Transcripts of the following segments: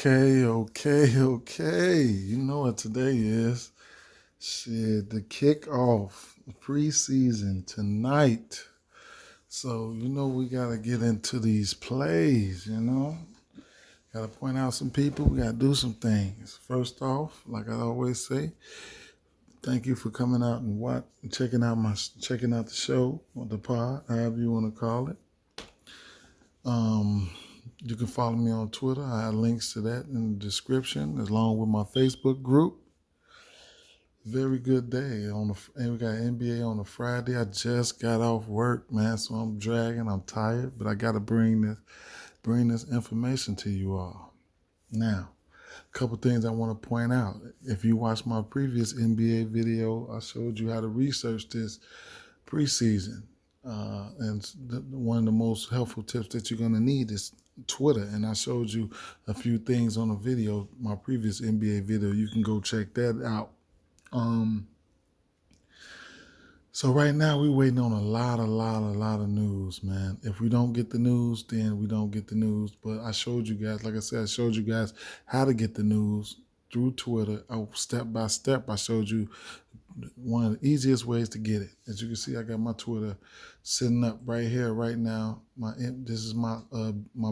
Okay. You know what today is. Shit, the kickoff, preseason tonight. So, we got to get into these plays. Got to point out some people. We got to do some things. First off, like I always say, thank you for coming out and checking out the show or the pod, however you want to call it. You can follow me on Twitter. I have links to that in the description, along with my Facebook group. Very good day. And we got NBA on a Friday. I just got off work, man, so I'm dragging. I'm tired, but I got to bring this information to you all. Now, a couple things I want to point out. If you watched my previous NBA video, I showed you how to research this preseason. And one of the most helpful tips that you're going to need is Twitter. And I showed you a few things on the video, my previous NBA video. You can go check that out. So right now we're waiting on a lot of news, man. If we don't get the news, then we don't get the news. But I showed you guys, like I said, I showed you guys how to get the news through Twitter. Step by step, I showed you one of the easiest ways to get it. As you can see, I got my Twitter sitting up right here, right now. This is my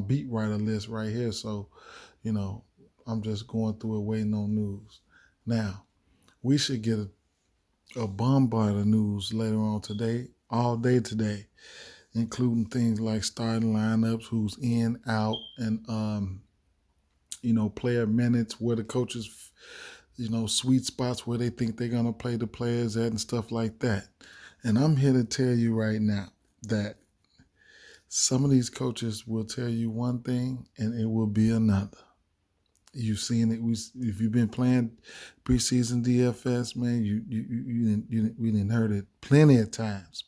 beat writer list right here. So, I'm just going through it, waiting on news. Now, we should get a bombard of news later on today, all day today, including things like starting lineups, who's in, out, and player minutes, where the coaches, sweet spots where they think they're gonna play the players at and stuff like that. And I'm here to tell you right now that some of these coaches will tell you one thing and it will be another. You've seen it. If you've been playing preseason DFS, man, we didn't heard it plenty of times.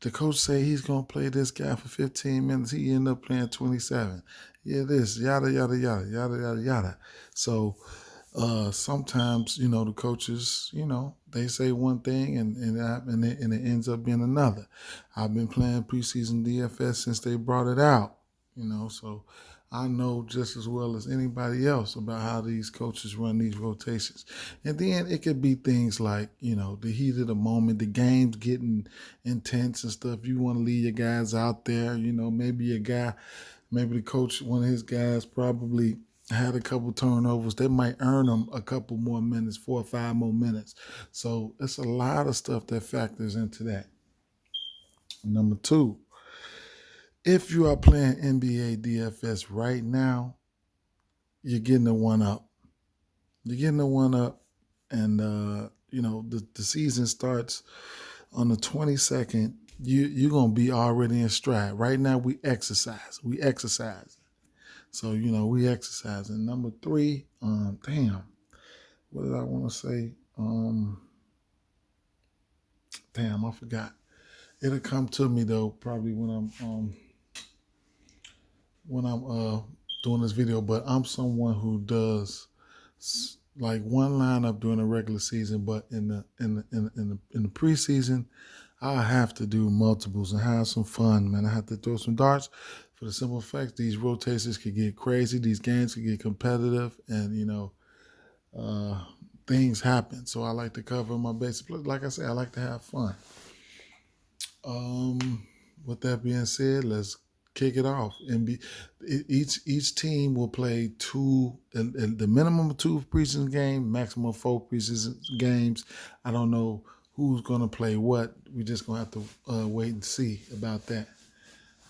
The coach say he's gonna play this guy for 15 minutes. He end up playing 27. Yeah, this yada yada yada yada yada yada. So sometimes the coaches they say one thing and it ends up being another. I've been playing preseason DFS since they brought it out. So I know just as well as anybody else about how these coaches run these rotations. And then it could be things like, the heat of the moment, the game's getting intense and stuff. You want to leave your guys out there, maybe the coach, one of his guys probably had a couple turnovers. They might earn them a couple more minutes, 4 or 5 more minutes. So it's a lot of stuff that factors into that. Number 2, if you are playing NBA DFS right now, you're getting a one-up. And, the season starts on the 22nd. You're going to be already in stride. Right now, we exercise. So, we exercise. And number 3, what did I want to say? I forgot. It'll come to me, though, probably when I'm doing this video, but I'm someone who does like one lineup during the regular season, but in the preseason, I have to do multiples and have some fun, man. I have to throw some darts for the simple fact these rotations could get crazy, these games could get competitive, and things happen. So I like to cover my bases. Like I said, I like to have fun. With that being said, let's kick it off. Each team will play the minimum of 2 preseason games, maximum of 4 preseason games. I don't know who's going to play what. We're just going to have to wait and see about that.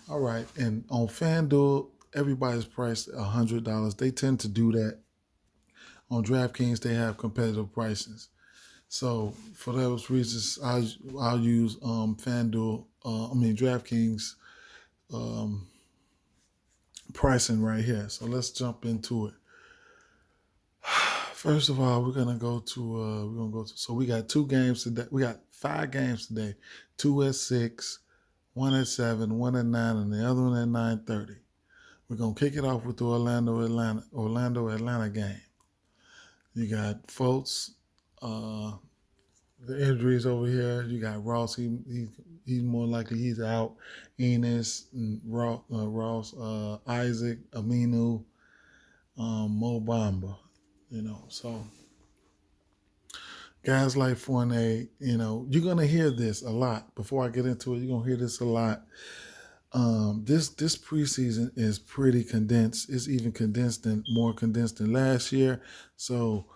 All right. And on FanDuel, everybody's priced $100. They tend to do that. On Draftkings, they have competitive prices. So for those reasons, I'll use FanDuel. DraftKings pricing right here. So let's jump into it. First of all, we're gonna go to. So we got 2 games today. We got 5 games today. 2 at 6, 1 at 7, 1 at 9, and the other one at 9:30. We're gonna kick it off with the Orlando Atlanta game. You got Fultz. The injuries over here. You got Ross. He's more likely he's out. Enes, and Ross, Isaac, Aminu. Mo Bamba, so guys like Fournier, you're gonna hear this a lot. Before I get into it, you're gonna hear this a lot. This preseason is pretty condensed. It's even more condensed than last year. So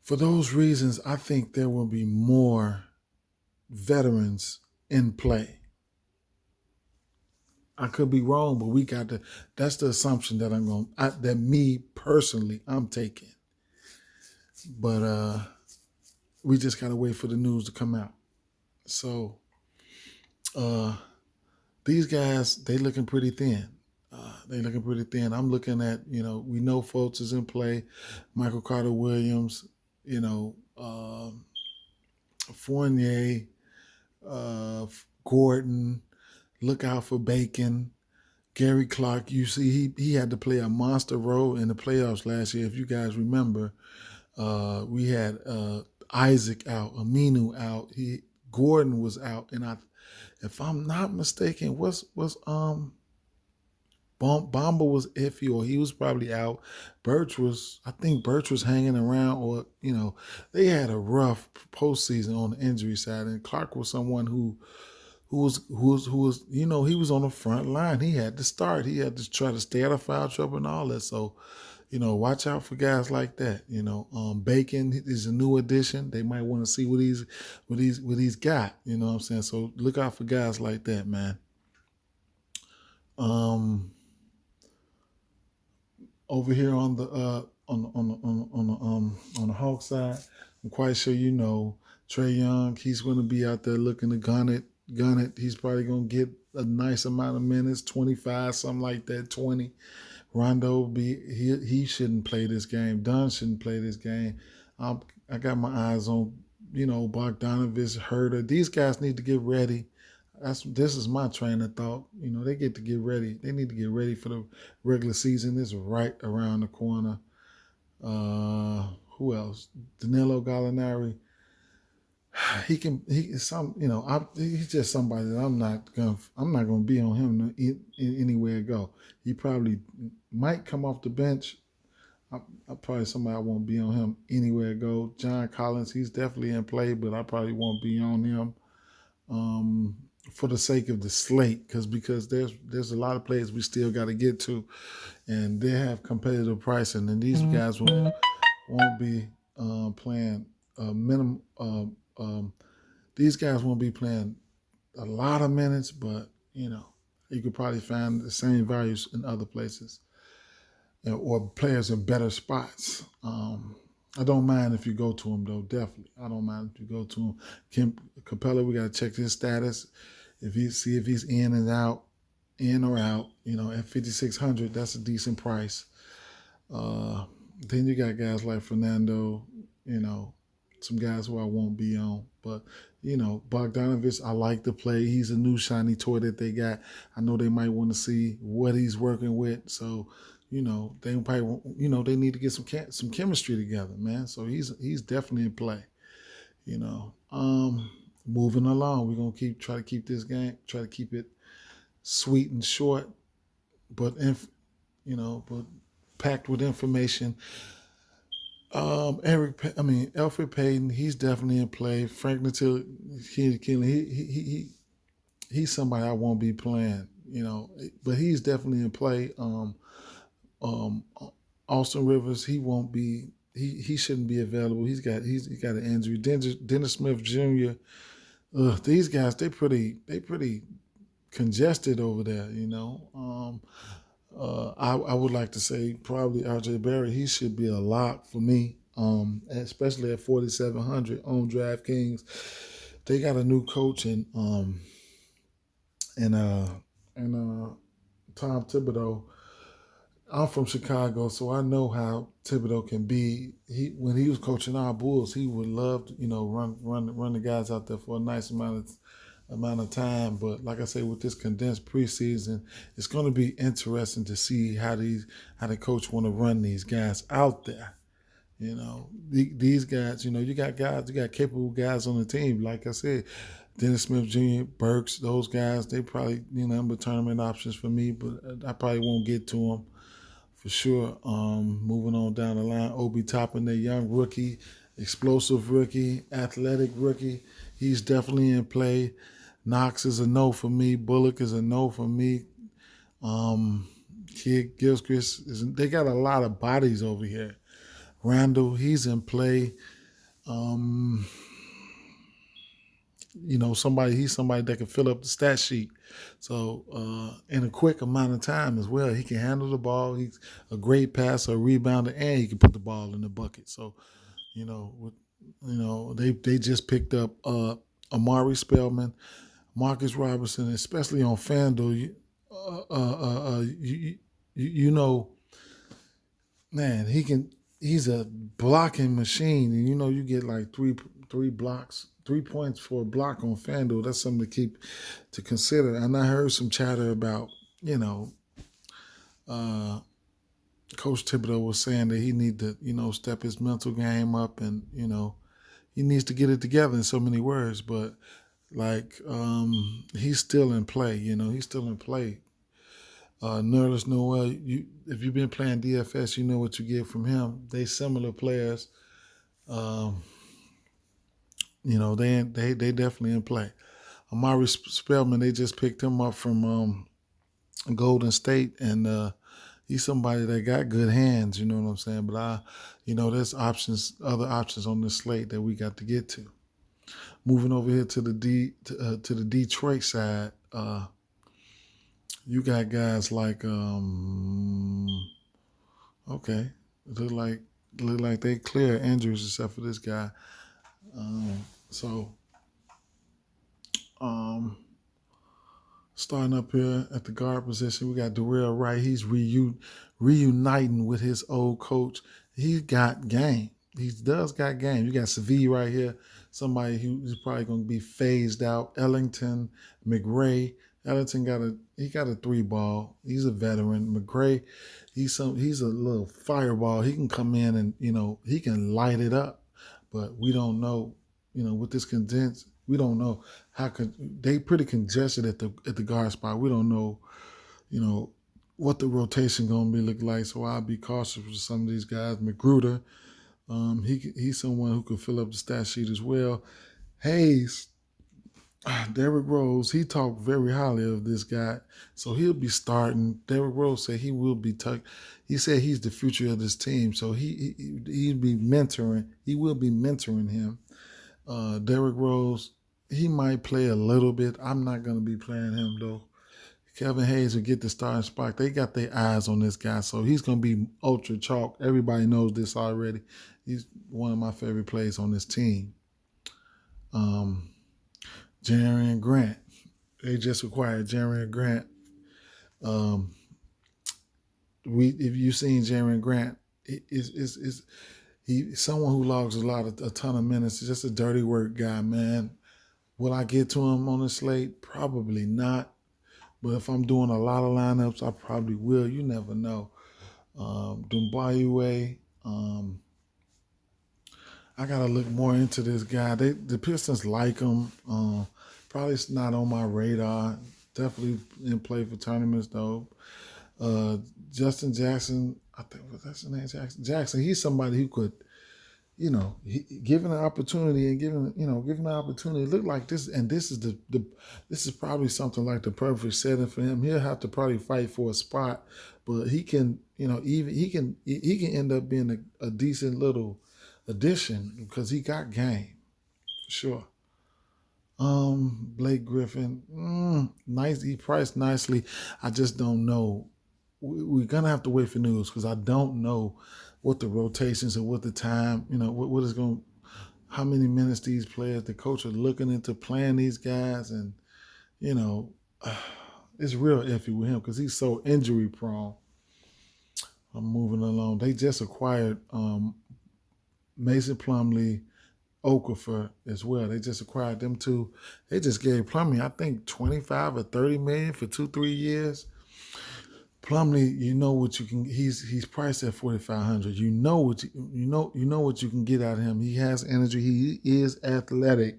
for those reasons, I think there will be more veterans in play. I could be wrong, but that's the assumption that that me personally, I'm taking. But we just gotta wait for the news to come out. So these guys, they looking pretty thin. I'm looking at, we know Fultz is in play, Michael Carter Williams, Fournier, Gordon, look out for Bacon, Gary Clark. You see, he had to play a monster role in the playoffs last year. If you guys remember, we had Isaac out, Aminu out, Gordon was out, and if I'm not mistaken, Bamba was iffy, or he was probably out. I think Birch was hanging around, or they had a rough postseason on the injury side, and Clark was someone who was he was on the front line. He had to start. He had to try to stay out of foul trouble and all that. So, watch out for guys like that. Bacon is a new addition. They might want to see what he's got. You know what I'm saying? So look out for guys like that, man. Over here on the Hawk side, I'm quite sure Trae Young. He's going to be out there looking to gun it. He's probably going to get a nice amount of minutes, 25, something like that, 20. Rondo he shouldn't play this game. Dunn shouldn't play this game. I got my eyes on Bogdanovich, Herter. These guys need to get ready. This is my train of thought. They get to get ready. They need to get ready for the regular season. It's right around the corner. Who else? Danilo Gallinari. He's just somebody that I'm not gonna be on him anywhere to go. He probably might come off the bench. I'm probably somebody I won't be on him anywhere to go. John Collins, he's definitely in play, but I probably won't be on him. For the sake of the slate, because there's a lot of players we still got to get to, and they have competitive pricing, and these guys won't be playing minimum. These guys won't be playing a lot of minutes, but you could probably find the same values in other places, or players in better spots. I don't mind if you go to him, though. Definitely, I don't mind if you go to him. Kim Capella, we got to check his status. If he's in or out, at 5,600, that's a decent price. Then you got guys like Fernando, some guys who I won't be on. But, Bogdanovich, I like to play. He's a new shiny toy that they got. I know they might want to see what he's working with. So, they probably, they need to get some chemistry together, man. So he's definitely in play, Moving along, we're gonna try to keep this game, try to keep it sweet and short, but packed with information. Elfrid Payton, he's definitely in play. Frank Natil, he's somebody I won't be playing, but he's definitely in play. Austin Rivers, he won't be. He shouldn't be available. He's got an injury. Dennis Smith Jr. These guys, they pretty congested over there, I would like to say probably RJ Barrett. He should be a lock for me, especially at 4,700 on DraftKings. They got a new coach and Tom Thibodeau. I'm from Chicago, so I know how Thibodeau can be. When he was coaching our Bulls, he would love to, run the guys out there for a nice amount of time. But like I say, with this condensed preseason, it's going to be interesting to see how the coach want to run these guys out there. These guys, you got capable guys on the team. Like I said, Dennis Smith Jr., Burks, those guys, they probably, number tournament options for me, but I probably won't get to them for sure. Moving on down the line, Obi Toppin, the young rookie, explosive rookie, athletic rookie. He's definitely in play. Knox is a no for me. Bullock is a no for me. Kid Gilchrist, they got a lot of bodies over here. Randall, he's in play. He's somebody that can fill up the stat sheet. So in a quick amount of time as well, he can handle the ball. He's a great passer, a rebounder, and he can put the ball in the bucket. So, they just picked up Amari Spellman, Marcus Robertson, especially on FanDuel. Man, he's a blocking machine, and you get like three blocks, 3 points for a block on FanDuel. That's something to consider. And I heard some chatter about, Coach Thibodeau was saying that he need to, step his mental game up, and he needs to get it together in so many words. But he's still in play. He's still in play. Nerlens Noel, if you've been playing DFS, you know what you get from him. They similar players. They definitely in play. Amari Spellman, they just picked him up from Golden State, and he's somebody that got good hands. You know what I'm saying? But there's other options on this slate that we got to get to. Moving over here to the Detroit side. You got guys like okay, look like they clear injuries except for this guy. Starting up here at the guard position, we got Darrell Wright. He's reuniting with his old coach. He's got game. He does got game. You got Seville right here, somebody who's probably going to be phased out. Ellington, McRae. Ellington got a 3-ball. He's a veteran. McRae, he's a little fireball. He can come in and he can light it up. But we don't know, with this condensed, we don't know they pretty congested at the guard spot. We don't know, what the rotation gonna be look like. So I'll be cautious with some of these guys. Magruder, he's someone who could fill up the stat sheet as well. Hayes, Derrick Rose, he talked very highly of this guy, so he'll be starting. Derrick Rose said he will be he said he's the future of this team, so he'll be mentoring. He will be mentoring him. Derrick Rose, he might play a little bit. I'm not going to be playing him, though. Kevin Hayes will get the starting spot. They got their eyes on this guy, so he's going to be ultra chalk. Everybody knows this already. He's one of my favorite players on this team. Jerian Grant. They just acquired Jerian Grant. If you've seen Jerian Grant, he's someone who logs a ton of minutes. He's just a dirty work guy, man. Will I get to him on the slate? Probably not. But if I'm doing a lot of lineups, I probably will. You never know. Dumbayue, I got to look more into this guy. The Pistons like him. Probably it's not on my radar. Definitely in play for tournaments, though. Justin Jackson, I think that's the name, Jackson. He's somebody who could, given an opportunity and given an opportunity, look like this, and this is probably something like the perfect setting for him. He'll have to probably fight for a spot, but he can, he can end up being a decent little addition because he got game, for sure. Blake Griffin, nice. He priced nicely. I just don't know. We're gonna have to wait for news because I don't know what the rotations and what the time, what is going, how many minutes these players, the coach are looking into playing these guys, and it's real iffy with him because he's so injury prone. I'm moving along. They just acquired Mason Plumlee, Okafor as well. They just acquired them two. They just gave Plumlee, I think, 25 or 30 million for 2-3 years. Plumlee, you know what you can. He's priced at 4,500. You know what you can get out of him. He has energy. He is athletic.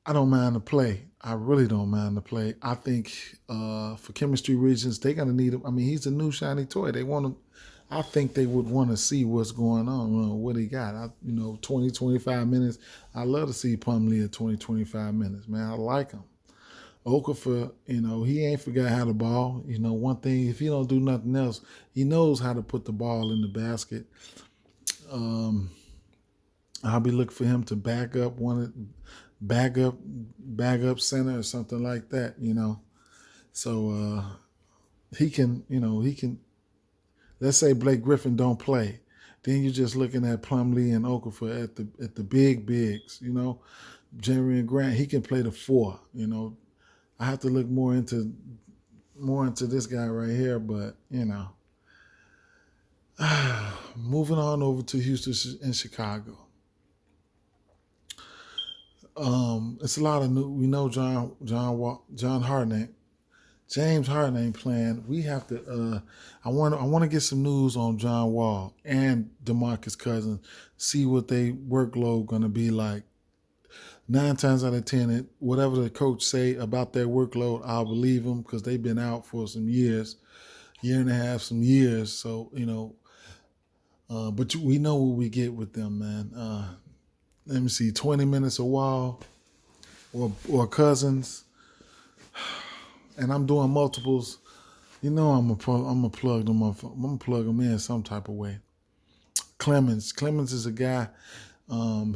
I don't mind the play. I really don't mind the play. I think for chemistry reasons, they're gonna need him. I mean, he's a new shiny toy. They want to. I think they would want to see what's going on, what he got. 20, 25 minutes. I love to see Plumlee at 20, 25 minutes, man. I like him. Okafor, he ain't forgot how to ball. One thing, if he don't do nothing else, he knows how to put the ball in the basket. I'll be looking for him to back up center or something like that, So he can, let's say Blake Griffin don't play. Then you're just looking at Plumlee and Okafor at the big bigs, Jeremy Grant, he can play the 4, I have to look more into this guy right here, but moving on over to Houston and Chicago. It's a lot of new. We know John Harden, James Harden ain't playing. We have to. I want to get some news on John Wall and DeMarcus Cousins. See what they workload gonna be like. 9 times out of 10, whatever the coach say about their workload, I'll believe them because they've been out for some years, year and a half, some years. So but we know what we get with them, man. Let me see, 20 minutes a Wall or Cousins, and I'm doing multiples. I'm gonna plug them up. I'm gonna plug them in some type of way. Clemens is a guy.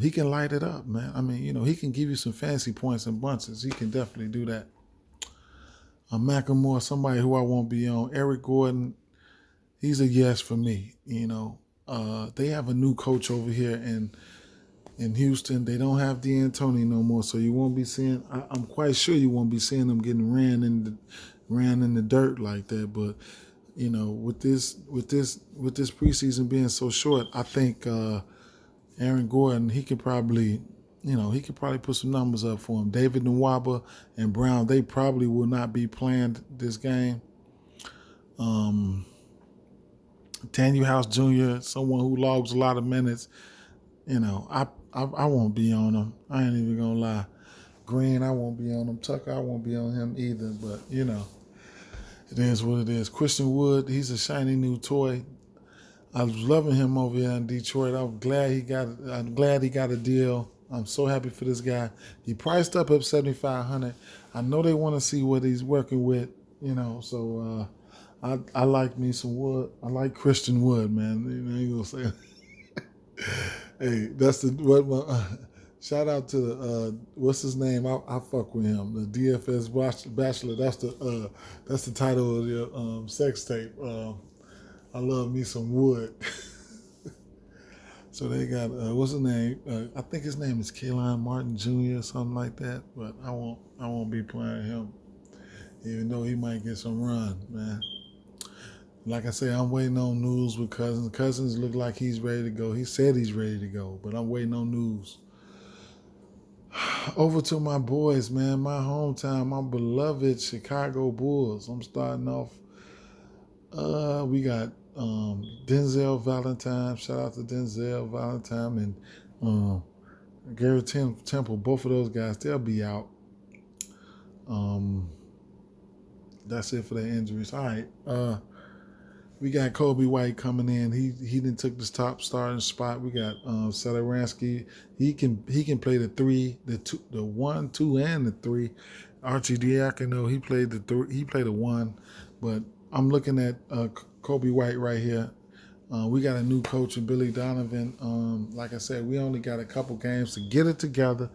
He can light it up, man. I mean, he can give you some fancy points and bunches. He can definitely do that. Macklemore, somebody who I won't be on. Eric Gordon, he's a yes for me. They have a new coach over here in Houston. They don't have D'Antoni no more, so you won't be seeing. I'm quite sure you won't be seeing them getting ran in the dirt like that. But with this preseason being so short, I think Aaron Gordon, he could probably put some numbers up for him. David Nwaba and Brown, they probably will not be playing this game. Daniel House Jr., someone who logs a lot of minutes, I won't be on him. I ain't even gonna lie. Green, I won't be on him. Tucker, I won't be on him either. But it is what it is. Christian Wood, he's a shiny new toy. I was loving him over here in Detroit. I'm glad he got a deal. I'm so happy for this guy. He priced up $7,500. I know they want to see what he's working with, So I like me some Wood. I like Christian Wood, man. You gonna say, hey, that's shout out to the what's his name? I fuck with him. The DFS Bachelor. That's the title of your sex tape. I love me some Wood. So they got what's his name? I think his name is Kaylon Martin Jr. or something like that. But I won't be playing him, even though he might get some run, man. Like I say, I'm waiting on news with Cousins. Cousins look like he's ready to go. He said he's ready to go, but I'm waiting on news. Over to my boys, man. My hometown, my beloved Chicago Bulls. I'm starting off. We got Denzel Valentine. Shout out to Denzel Valentine and Gary Temple. Both of those guys, they'll be out. That's it for their injuries. All right. We got Kobe White coming in. He done took this top starting spot. We got Satoransky. He can play the 3, the 1, 2, and the 3. Archie Diacono, he played the 3. He played the 1, but I'm looking at Kobe White right here. We got a new coach in Billy Donovan. Like I said, we only got a couple games to get it together.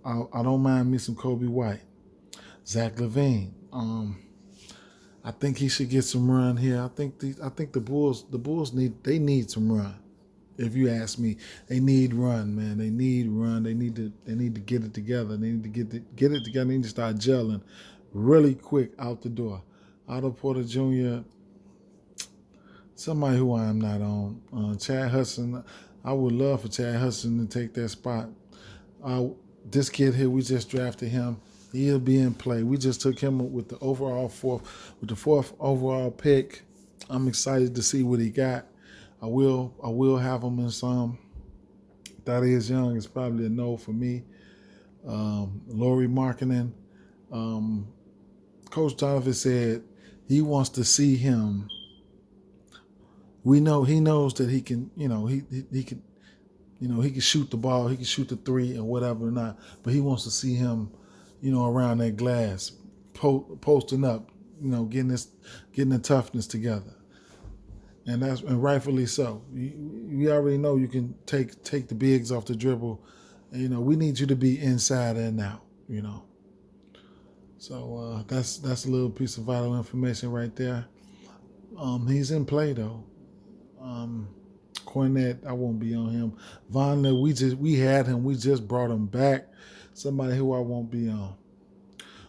I don't mind me some Kobe White. Zach LaVine. I think he should get some run here. I think the Bulls need some run. If you ask me, they need run, man. They need run. They need to get it together. They need to get it together. They need to start gelling really quick out the door. Otto Porter Jr., somebody who I am not on. Chad Hudson, I would love for Chad Hudson to take that spot. This kid here, we just drafted him. He'll be in play. We just took him with the fourth overall pick. I'm excited to see what he got. I will have him in some. Thaddeus Young is probably a no for me. Lauri Markkinen. Coach Donovan said he wants to see him. He knows that he can, he can, he can shoot the ball, he can shoot the three or whatever or not, but he wants to see him, around that glass, posting up, getting the toughness together. And rightfully so. We already know you can take the bigs off the dribble. And, we need you to be inside and out, So that's a little piece of vital information right there. He's in play though. Cornette, I won't be on him. Wagner, we had him. We just brought him back. Somebody who I won't be on.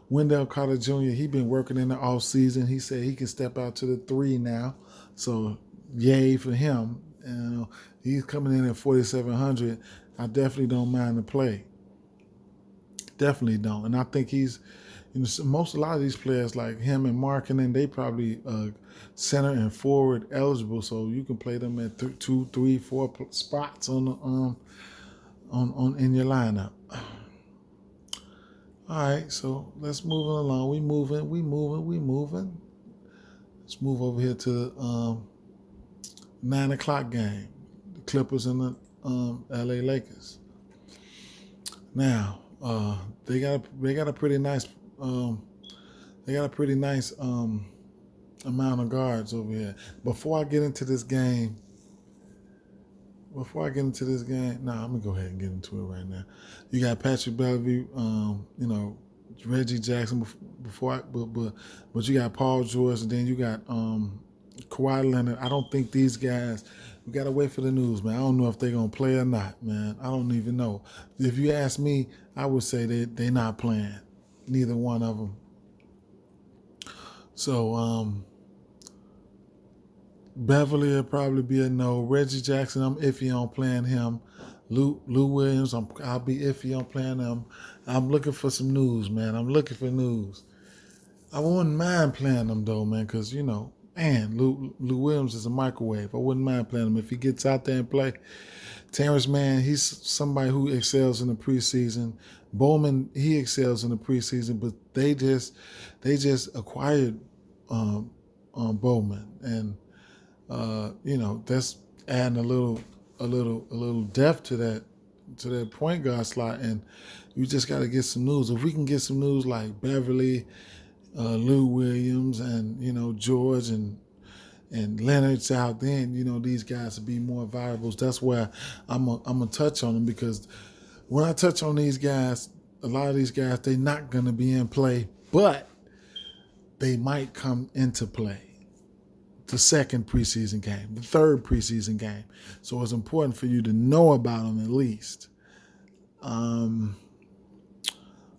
Wendell Carter Jr., he been working in the off season. He said he can step out to the 3 now. So yay for him. He's coming in at 4,700. I definitely don't mind the play. Definitely don't. And I think he's, a lot of these players like him and Markkinen, they probably center and forward eligible, so you can play them at 2, 3, 4 spots on in your lineup. All right, so let's move along. We moving. Let's move over here to the 9 o'clock game, the Clippers and the LA Lakers. Now, they got a pretty nice amount of guards over here. Before I get into this game, I'm gonna go ahead and get into it right now. You got Patrick Beverley, Reggie Jackson but you got Paul George, and then you got Kawhi Leonard. I don't think these guys. We gotta wait for the news, man. I don't know if they're gonna play or not, man. I don't even know. If you ask me, I would say they're not playing. Neither one of them. So Beverly will probably be a no. Reggie Jackson, I'm iffy on playing him. Lou Williams, I'll be iffy on playing him. I'm looking for some news, man. I'm looking for news. I wouldn't mind playing them though, man, because Lou Williams is a microwave. I wouldn't mind playing him if he gets out there and play. Terrence Mann, he's somebody who excels in the preseason. Bowman, he excels in the preseason, but they just acquired Bowman, and that's adding a little depth to that point guard slot, and you just got to get some news. If we can get some news like Beverly, Lou Williams, and George and Leonard's out, then these guys will be more viable. That's where I'm gonna touch on them, because when I touch on these guys, a lot of these guys, they're not gonna be in play, but they might come into play. The second preseason game, the third preseason game. So it's important for you to know about them at least.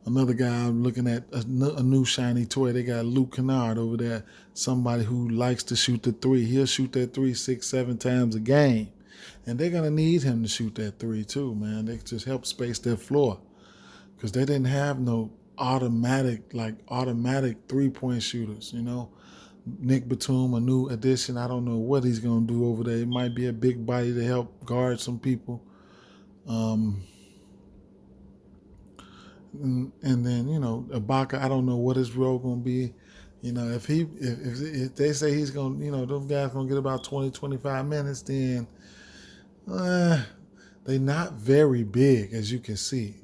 Another guy I'm looking at, a new shiny toy. They got Luke Canard over there, somebody who likes to shoot the 3. He'll shoot that 3 6, 7 times a game. And they're going to need him to shoot that 3 too, man. They just help space their floor, because they didn't have no automatic 3-point shooters, Nick Batum, a new addition. I don't know what he's going to do over there. It might be a big body to help guard some people. And then, Ibaka, I don't know what his role going to be. If they say he's going to, those guys going to get about 20, 25 minutes, then they're not very big, as you can see,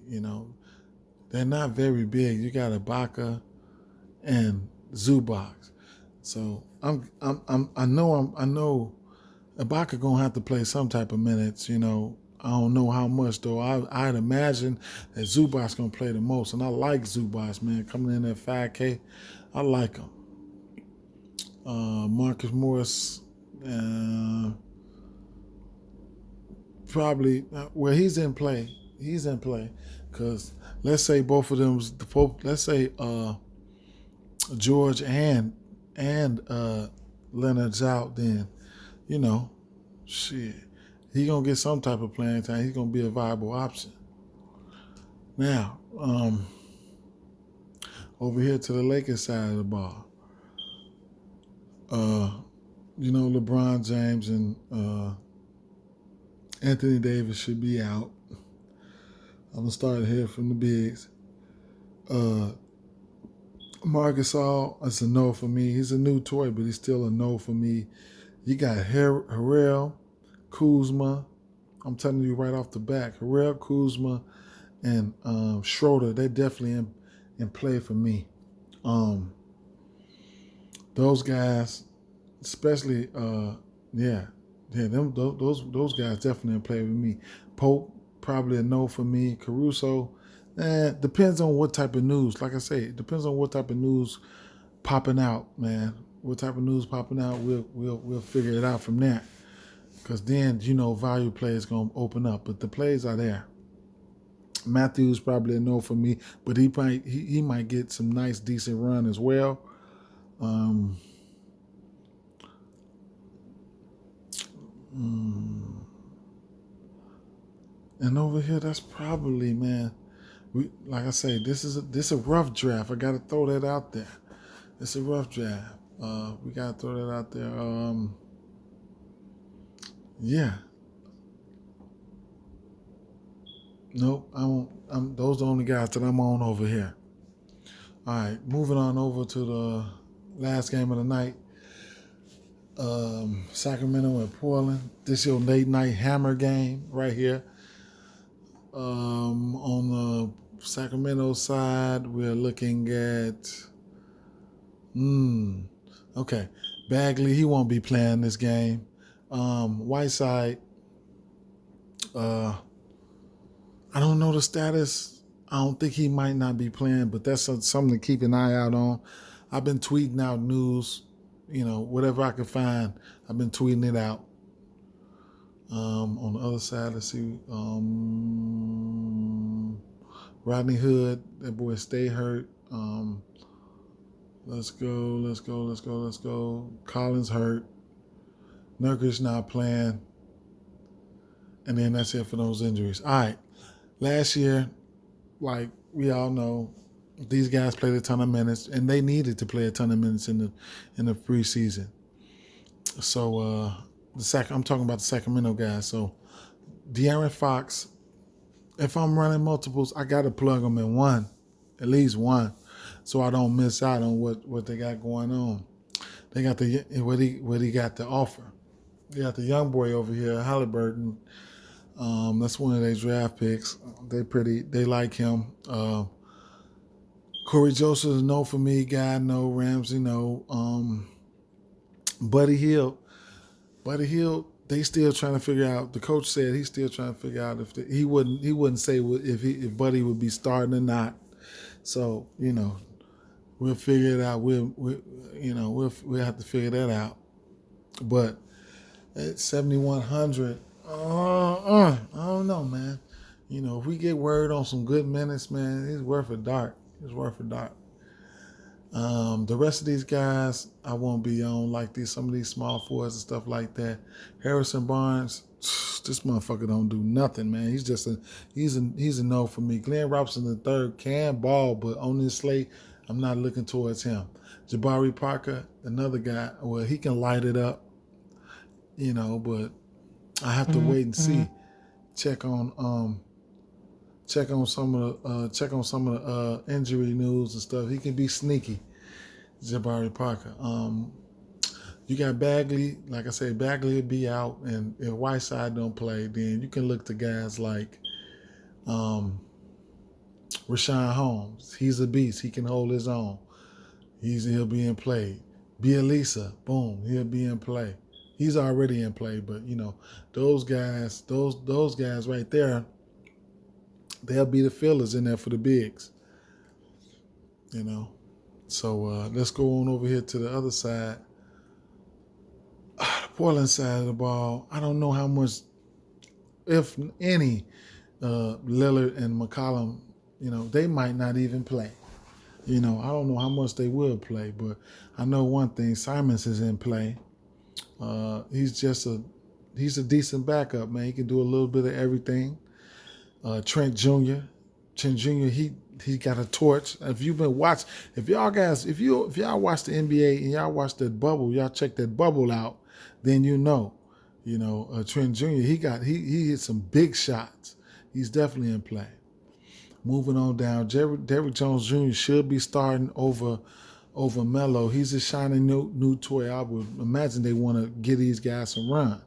They're not very big. You got Ibaka and Zubac. So I know Ibaka gonna have to play some type of minutes, I don't know how much though. I'd imagine that Zubac's gonna play the most, and I like Zubac, man. Coming in at 5K, I like him. Marcus Morris, probably. Well, he's in play. Because let's say both of them. Let's say George and Leonard's out, then shit. He gonna get some type of playing time. He's gonna be a viable option. Now, over here to the Lakers side of the ball, LeBron James and Anthony Davis should be out. I'm gonna start here from the bigs. Marcus All, it's a no for me. He's a new toy, but he's still a no for me. You got Harrell, Kuzma. I'm telling you right off the back, Harrell, Kuzma, and Schroeder, they're definitely in play for me. Those guys, especially, those guys definitely in play with me. Pope, probably a no for me. Caruso, depends on what type of news. Like I say, it depends on what type of news popping out, man. What type of news popping out, we'll figure it out from there. Because then, value plays going to open up. But the plays are there. Matthews probably a no for me, but he might get some nice, decent run as well. And over here, that's probably, man. Like I say, this is a rough draft. I got to throw that out there. It's a rough draft. We got to throw that out there. Yeah. Nope, I won't. Those are the only guys that I'm on over here. All right, moving on over to the last game of the night. Sacramento and Portland. This is your late night hammer game right here. On the Sacramento side, we're looking at okay. Bagley, he won't be playing this game. Whiteside, I don't know the status. I don't think he might not be playing, but that's something to keep an eye out on. I've been tweeting out news, whatever I can find. I've been tweeting it out. On the other side, let's see. Rodney Hood, that boy stay hurt. Let's go. Collins hurt. Nurkic not playing. And then that's it for those injuries. All right. Last year, like we all know, these guys played a ton of minutes, and they needed to play a ton of minutes in the preseason. So I'm talking about the Sacramento guys. So De'Aaron Fox, if I'm running multiples, I got to plug them in one, at least one, so I don't miss out on what they got going on. They got what he got to offer. They got the young boy over here, Halliburton. That's one of their draft picks. They like him. Corey Joseph is no for me. Guy, no. Ramsey, no. Buddy Hield, they still trying to figure out. The coach said he's still trying to figure out if he wouldn't say if Buddy would be starting or not. So we'll figure it out. We'll have to figure that out. But at 7,100. I don't know, man. If we get word on some good minutes, man, it's worth a dart. The rest of these guys, I won't be on like some of these small forwards and stuff like that. Harrison Barnes, this motherfucker don't do nothing, man. He's a no for me. Glenn Robinson III can ball, but on this slate, I'm not looking towards him. Jabari Parker, another guy. Well, he can light it up, but I have to wait and see. Check on some of the injury news and stuff. He can be sneaky, Jabari Parker. You got Bagley. Like I said, Bagley will be out, and if Whiteside don't play, then you can look to guys like Rashawn Holmes. He's a beast. He can hold his own. He'll be in play. Bielisa, boom, he'll be in play. He's already in play, but those guys right there, they'll be the fillers in there for the bigs. So let's go on over here to the other side. The Portland side of the ball, I don't know how much, if any, Lillard and McCollum, they might not even play. I don't know how much they will play, but I know one thing, Simons is in play. He's a decent backup, man. He can do a little bit of everything. Trent Jr., he got a torch. If y'all watch the NBA and y'all watch that bubble, y'all check that bubble out, then Trent Jr. He hit some big shots. He's definitely in play. Moving on down, Derrick Jones Jr. should be starting over Melo. He's a shining new toy. I would imagine they want to give these guys some run.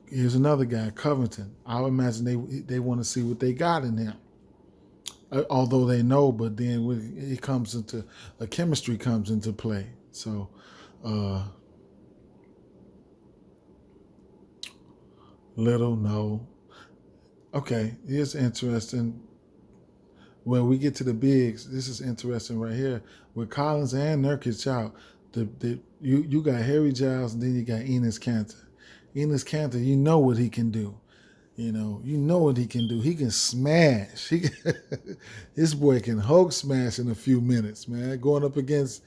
Here's another guy, Covington. I would imagine they want to see what they got in him. Although they know, but then when it comes into a chemistry comes into play. So, Little, no. Okay, here's interesting. When we get to the bigs, this is interesting right here. With Collins and Nurkic out, you got Harry Giles and then you got Enes Kanter. Enes Kanter, you know what he can do. You know what he can do. He can smash. This boy can Hulk smash in a few minutes, man. Going up against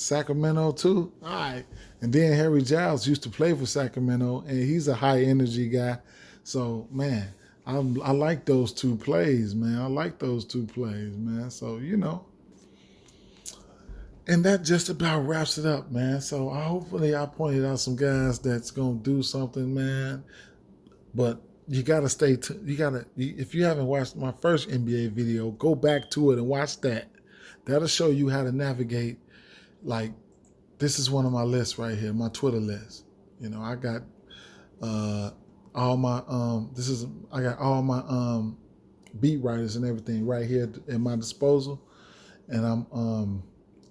Sacramento too. All right. And then Harry Giles used to play for Sacramento, and he's a high energy guy. So, man, I like those two plays, man. So, And that just about wraps it up, man. So hopefully I pointed out some guys that's going to do something, man. But you got to if you haven't watched my first NBA video, go back to it and watch that. That'll show you how to navigate. Like, this is one of my lists right here, my Twitter list. I got all my beat writers and everything right here at my disposal. And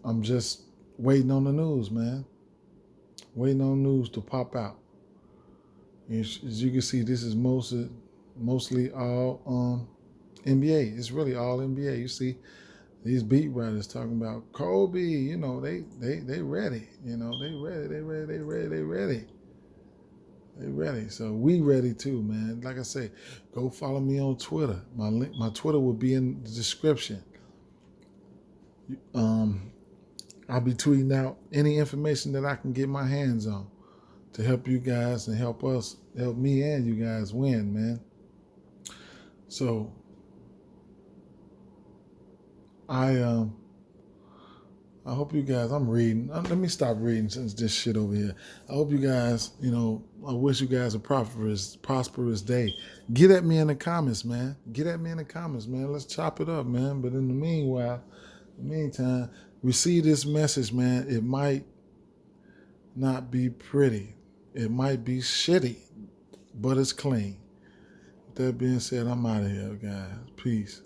I'm just waiting on the news, man. Waiting on the news to pop out. As you can see, this is mostly all NBA. It's really all NBA. You see these beat writers talking about Kobe. They ready. They ready. They ready. So we ready too, man. Like I say, go follow me on Twitter. My Twitter will be in the description. I'll be tweeting out any information that I can get my hands on to help you guys and help me and you guys win, man. So I hope you guys, I'm reading. Let me stop reading since this shit over here. I hope you guys, I wish you guys a prosperous day. Get at me in the comments, man. Let's chop it up, man. But in the meantime, receive this message, man. It might not be pretty. It might be shitty, but it's clean. With that being said, I'm out of here, guys. Peace.